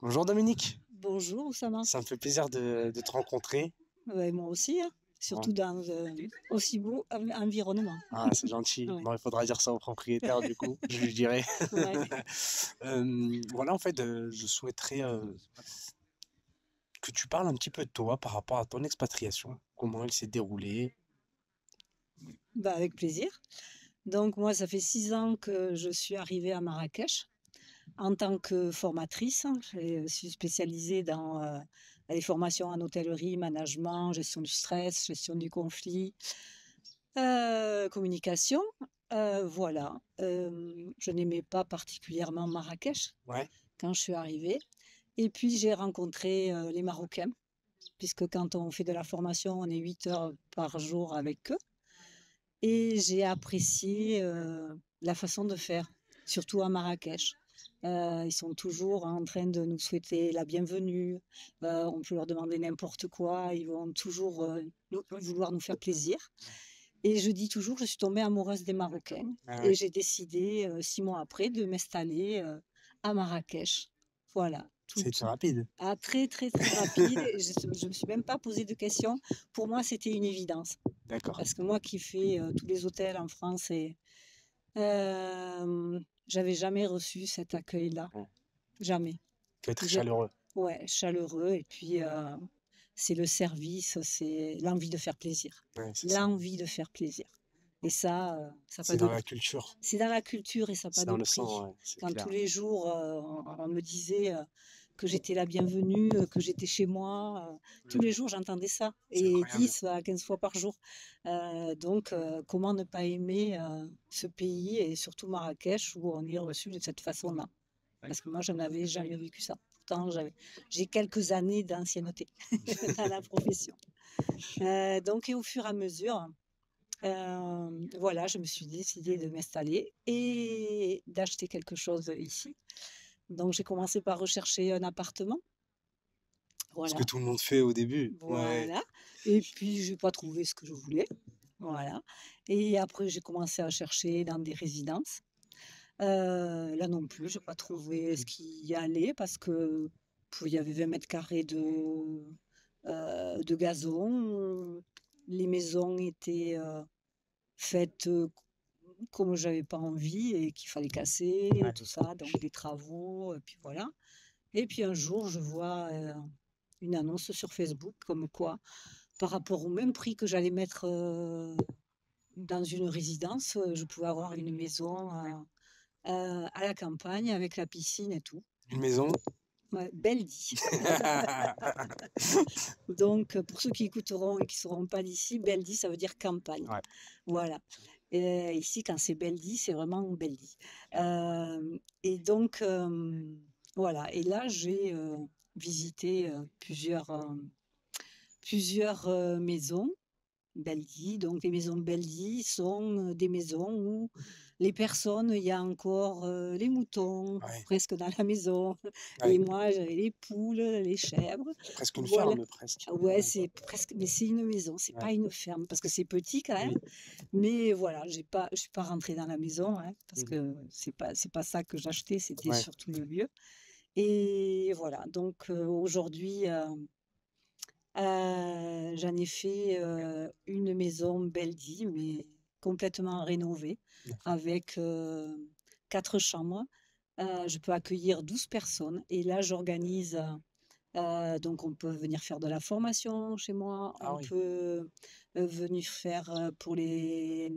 Bonjour Dominique, Bonjour Oussama. ça me fait plaisir de te rencontrer. Ouais, moi aussi, hein. Bon, Surtout dans aussi beau environnement. ah, c'est gentil. Ouais. Bon, il faudra dire ça au propriétaire du coup, je lui dirai. Ouais. Voilà, en fait, je souhaiterais que tu parles un petit peu de toi par rapport à ton expatriation, comment elle s'est déroulée. Bah, avec plaisir. Donc moi, ça fait 6 ans que je suis arrivée à Marrakech en tant que formatrice, hein. Je suis spécialisée dans les formations en hôtellerie, management, gestion du stress, gestion du conflit, communication. Voilà. Je n'aimais pas particulièrement Marrakech Ouais, quand je suis arrivée. Et puis j'ai rencontré les Marocains, puisque quand on fait de la formation, on est 8 heures par jour avec eux. Et j'ai apprécié la façon de faire, surtout à Marrakech. Ils sont toujours en train de nous souhaiter la bienvenue. On peut leur demander n'importe quoi. Ils vont toujours vouloir nous faire plaisir. Et je dis toujours, je suis tombée amoureuse des Marocains. ouais, Et ouais. j'ai décidé, 6 mois après, de m'installer à Marrakech. Voilà, Ça a été rapide. très, très, très rapide. Je me suis même pas posé de questions. Pour moi, c'était une évidence. D'accord. Parce que moi qui fais tous les hôtels en France, j'avais jamais reçu cet accueil-là. Bon, Jamais. tu vas être J'ai- chaleureux. ouais, chaleureux. Et puis, c'est le service, c'est l'envie de faire plaisir. Ouais, c'est ça. L'envie de faire plaisir. Et ça n'a pas C'est de dans la prix. culture, C'est dans la culture et ça n'a c'est pas dans de le prix. sang, ouais, c'est Quand tous clair. les jours, on me disait que j'étais la bienvenue, que j'étais chez moi, tous Mm. les jours j'entendais ça, C'est et incroyable. 10 à 15 fois par jour. Donc, comment ne pas aimer ce pays et surtout Marrakech où on est reçu de cette façon-là? Parce que moi, je n'avais jamais vécu ça. Pourtant, j'ai quelques années d'ancienneté dans la profession. Donc, et au fur et à mesure, voilà, je me suis décidée de m'installer et d'acheter quelque chose ici. Donc j'ai commencé par rechercher un appartement. Ce que Voilà, tout le monde fait au début. Ouais, voilà. Et puis j'ai pas trouvé ce que je voulais. Voilà. Et après j'ai commencé à chercher dans des résidences. Là non plus, j'ai pas trouvé ce qui y allait parce que il y avait 20 mètres carrés de gazon. Les maisons étaient faites comme j'avais pas envie et qu'il fallait casser et ouais. tout ça, donc des travaux, et puis voilà. Et puis un jour, je vois une annonce sur Facebook comme quoi, par rapport au même prix que j'allais mettre dans une résidence, je pouvais avoir une maison à la campagne avec la piscine et tout. Une maison. Ouais, belle dit. Donc, pour ceux qui écouteront et qui ne seront pas d'ici, Beldi, ça veut dire campagne. Ouais. Voilà. Et ici, quand c'est Beldi, c'est vraiment Beldi. Et donc, voilà. Et là, j'ai visité plusieurs maisons. Beldi. Donc, les maisons Beldi sont des maisons où les personnes, il y a encore les moutons Ouais, presque dans la maison. ouais. Et moi, j'avais les poules, les chèvres. Presque une Voilà. ferme, presque. Ouais, Ouais, c'est presque, mais c'est une maison, c'est ouais. pas une ferme parce que c'est petit quand même. Oui. Mais voilà, je suis pas rentrée dans la maison, hein, parce Mhm. que c'est pas ça que j'achetais, c'était Ouais. surtout le lieu. Et voilà, donc aujourd'hui, j'en ai fait une maison Beldi, mais complètement rénovée, D'accord. avec 4 chambres. Je peux accueillir 12 personnes. Et là, j'organise, donc on peut venir faire de la formation chez moi, Ah on oui. peut venir faire pour les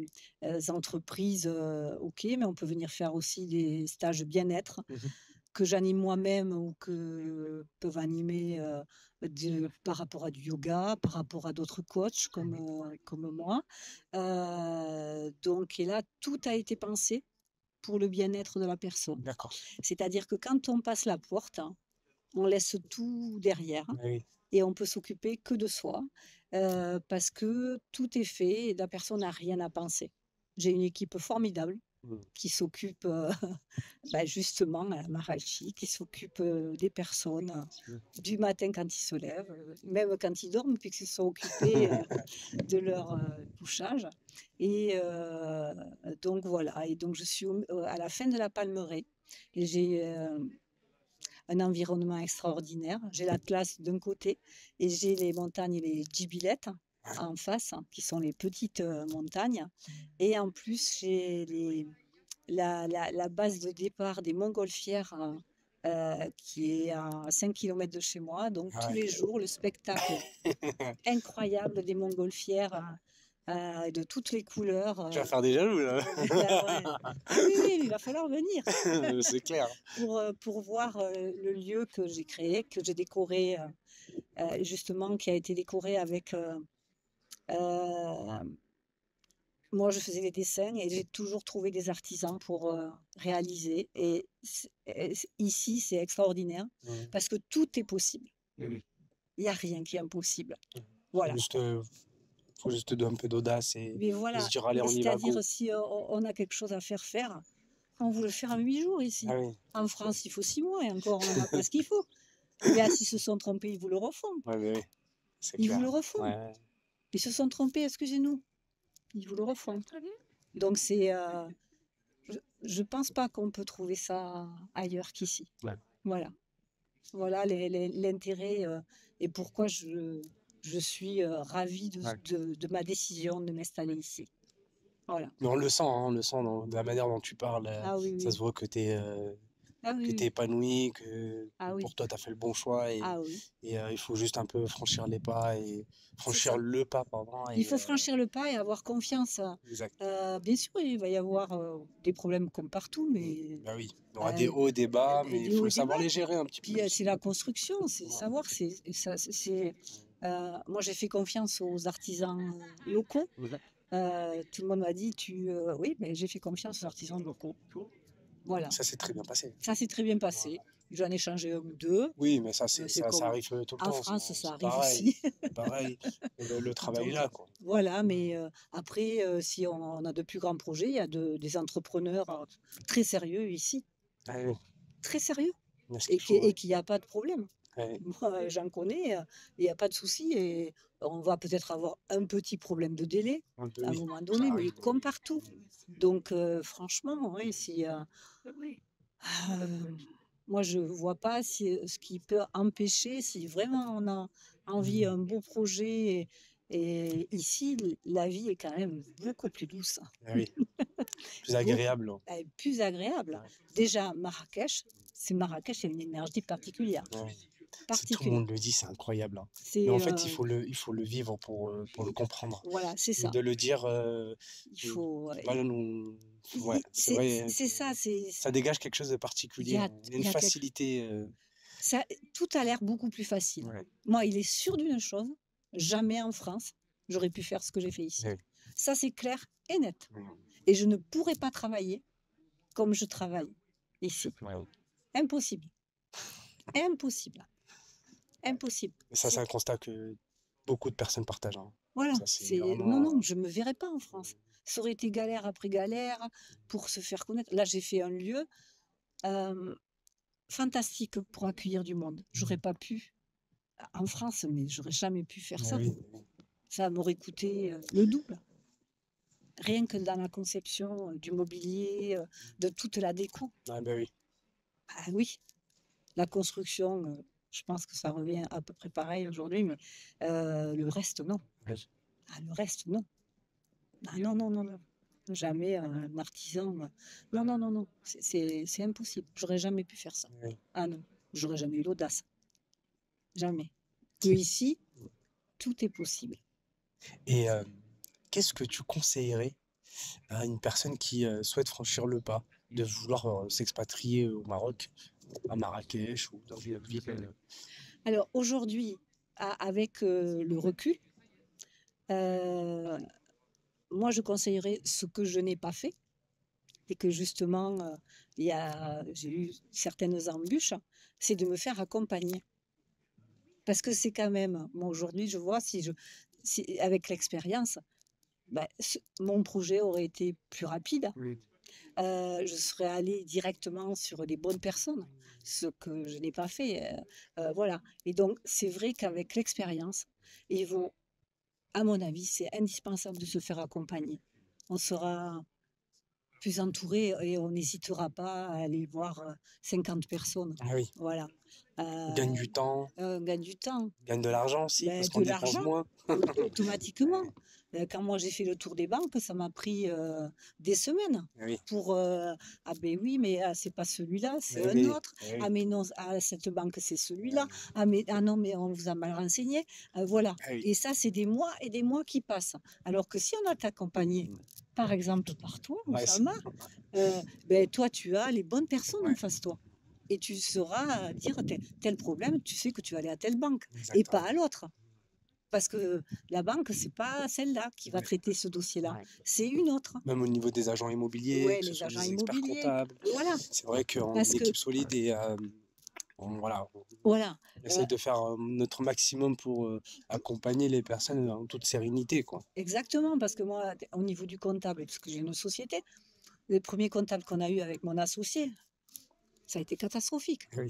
entreprises, ok, mais on peut venir faire aussi des stages bien-être Mhm. que j'anime moi-même ou que peuvent animer par rapport à du yoga, par rapport à d'autres coachs comme moi. Donc, et là, tout a été pensé pour le bien-être de la personne. D'accord. C'est-à-dire que quand on passe la porte, hein, on laisse tout derrière Oui. et on peut s'occuper que de soi parce que tout est fait et la personne n'a rien à penser. J'ai une équipe formidable Mhm. qui s'occupe bah, justement à Marachi, qui s'occupe des personnes du matin quand ils se lèvent, même quand ils dorment, puisqu'ils sont occupés de leur couchage. Et donc voilà, et donc je suis à la fin de la Palmeraie et j'ai un environnement extraordinaire. J'ai l'Atlas d'un côté et j'ai les montagnes, les Djibilettes en face, qui sont les petites montagnes. Et en plus, j'ai la base de départ des Montgolfières qui est à 5 kilomètres de chez moi. Donc Ah tous ouais. les jours, le spectacle incroyable des montgolfières de toutes les couleurs. Tu vas faire des jaloux, là. Ah ouais. Ah oui, oui, il va falloir venir C'est clair. pour voir le lieu que j'ai créé, que j'ai décoré, justement, qui a été décoré avec... euh, moi, je faisais des dessins et j'ai toujours trouvé des artisans pour réaliser. Et ici, c'est extraordinaire Mmh. parce que tout est possible. Mmh. Il n'y a rien qui est impossible. Faut Voilà. juste, faut juste te donner un peu d'audace et Mais se voilà, dire, allez, on y va, c'est-à-dire go. si on a quelque chose à faire, on veut le faire en 8 jours ici. Ah oui. En France, il faut 6 mois et encore, on n'en a pas ce qu'il faut. Mais s'ils se sont trompés, ils vous le refont. Ouais, mais oui, c'est Ils vous clair. le refont. Ouais. Ils se sont trompés, excusez-nous. Ils vous le refont. Donc c'est, je pense pas qu'on peut trouver ça ailleurs qu'ici. Ouais. Voilà. Voilà l'intérêt et pourquoi je suis ravie Ouais. de ma décision de m'installer ici. Voilà. Mais on le sent, hein, on le sent dans de la manière dont tu parles. Ah oui, Ça oui. se voit que tu es, Ah oui, oui. épanoui, que Ah oui. pour toi, tu as fait le bon choix. Et, Ah oui. il faut juste un peu franchir les pas et C'est franchir ça. le pas, pardon. Il Et, faut franchir le pas et avoir confiance. exact. Bien sûr, il va y avoir des problèmes comme partout, mais Bah oui, il y aura des hauts, des bas, mais il des hauts faut et des savoir bas. les gérer un petit Puis peu. c'est la construction, c'est Ouais. savoir, moi j'ai fait confiance aux artisans locaux. Tout le monde m'a dit, oui, mais j'ai fait confiance aux artisans locaux. Voilà, Ça s'est très bien passé. ça s'est très bien passé. J'en ai changé un ou deux. Oui, mais ça, C'est ça comme arrive tout le en temps. France, ça C'est arrive pareil. aussi. C'est pareil. Le travail est Donc, là, quoi. voilà, mais après, si on a de plus grands projets, il y a des entrepreneurs très sérieux ici, Ah oui, très sérieux, il y a ce et qu'il faut. qu'il n'y a pas de problème. Ouais. Moi, j'en connais, il n'y a pas de souci, et on va peut-être avoir un petit problème de délai Un peu, à un oui. moment donné, mais comme partout. Donc, franchement, oui, moi, je ne vois pas ce qui peut empêcher, si vraiment on a envie d'un beau projet. Et ici, la vie est quand même beaucoup plus douce, Ah oui, plus beaucoup, agréable. elle est plus agréable. Déjà, Marrakech, il y a une énergie particulière. Ouais. Tout le Particulière. monde le dit, c'est incroyable. Mais C'est, en fait, il faut le vivre pour le comprendre. voilà, c'est Et ça. de le dire, Il faut, voilà, ouais, c'est vrai, c'est ça, ça dégage quelque chose de il y particulier. a, Il y a il une y a quelque, facilité. ça, tout a l'air beaucoup plus facile. Ouais. Moi, il est sûr d'une chose, jamais en France, j'aurais pu faire ce que j'ai fait ici. Ouais. Ça, c'est clair et net. Mm. Et je ne pourrais pas travailler comme je travaille ici. Ouais. Impossible. Impossible. Impossible. Et ça, c'est un constat que beaucoup de personnes partagent. Hein. Voilà. Ça, c'est Non, vraiment. non, je ne me verrais pas en France. Ça aurait été galère après galère pour se faire connaître. Là, j'ai fait un lieu fantastique pour accueillir du monde. J'aurais pas pu en France, mais j'aurais jamais pu faire ça. Oui. Ça m'aurait coûté le double. Rien que dans la conception du mobilier, de toute la déco. Ah, ben oui. Ah oui, la construction, je pense que ça revient à peu près pareil aujourd'hui, mais le reste, non. Ouais. Ah, le reste, non. Ah, non, non, non, non. Jamais un artisan. Non, non, non, non. C'est impossible. J'aurais jamais pu faire ça. Oui. Ah non, j'aurais jamais eu l'audace. Jamais. Que ici, tout est possible. Et qu'est-ce que tu conseillerais à une personne qui souhaite franchir le pas, de vouloir s'expatrier au Maroc, à Marrakech ou dans une autre ville Alors aujourd'hui, avec le recul, moi je conseillerais ce que je n'ai pas fait et que justement j'ai eu certaines embûches, c'est de me faire accompagner. Parce que c'est quand même, moi aujourd'hui je vois si avec l'expérience, ben, mon projet aurait été plus rapide. Oui. Je serais allée directement sur les bonnes personnes, ce que je n'ai pas fait. Voilà. Et donc, c'est vrai qu'avec l'expérience, à mon avis, c'est indispensable de se faire accompagner. On sera plus entouré et on n'hésitera pas à aller voir 50 personnes. Ah oui, Voilà. on gagne Euh, du temps, on gagne du temps. on gagne de l'argent aussi, Ben, parce qu'on de dépense l'argent, moins. automatiquement. Quand moi j'ai fait le tour des banques, ça m'a pris des semaines Oui, pour ah ben oui, mais c'est pas celui-là, c'est eh un oui, autre. eh Ah oui, mais non, ah, cette banque c'est eh celui-là. Ah mais ah non, mais on vous a mal renseigné. Voilà. oui. Et ça, c'est des mois et des mois qui passent. Alors que si on a accompagné, par exemple par toi, Ouais, Oussama, ben toi tu as les bonnes personnes en ouais, face de toi. Et tu sauras dire tel problème, tu sais que tu vas aller à telle banque et pas exactement. à l'autre. Parce que la banque, c'est pas celle-là qui va Ouais, traiter ce dossier-là, ouais. c'est une autre. Même au niveau des agents immobiliers, Ouais, que ce les soit agents des experts immobiliers, comptables, voilà. c'est vrai qu'on est Parce une que, équipe solide et voilà, on voilà, essaye de faire notre maximum pour accompagner les personnes en toute sérénité, quoi. exactement, parce que moi, au niveau du comptable, parce que j'ai une société, le premier comptable qu'on a eu avec mon associé, ça a été catastrophique. Oui. Mm.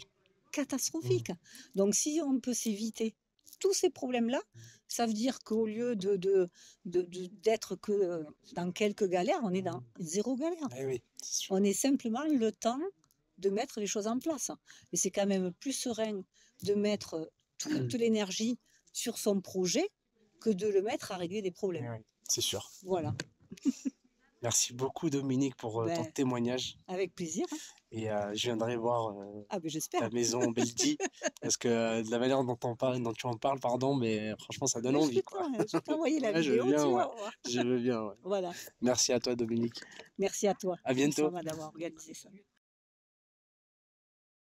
Catastrophique. Donc, si on peut s'éviter tous ces problèmes-là, ça veut dire qu'au lieu d'être que dans quelques galères, on est dans zéro galère. Eh oui, c'est sûr. On est simplement le temps de mettre les choses en place. Et c'est quand même plus serein de mettre toute l'énergie sur son projet que de le mettre à régler des Eh problèmes. oui, c'est sûr. Voilà. Merci beaucoup Dominique pour ton Ben, témoignage avec plaisir. Hein. et je viendrai voir Ah ben ta j'espère. maison en Belgique parce que de la manière dont tu en parles, pardon, mais franchement ça donne Mais envie, quoi. je vais t'envoyer la Ouais, je veux vidéo, bien, tu ouais. vas voir. Je veux bien, ouais. Voilà. Merci à toi Dominique. Merci à toi, À bientôt. Oussama, d'avoir organisé ça.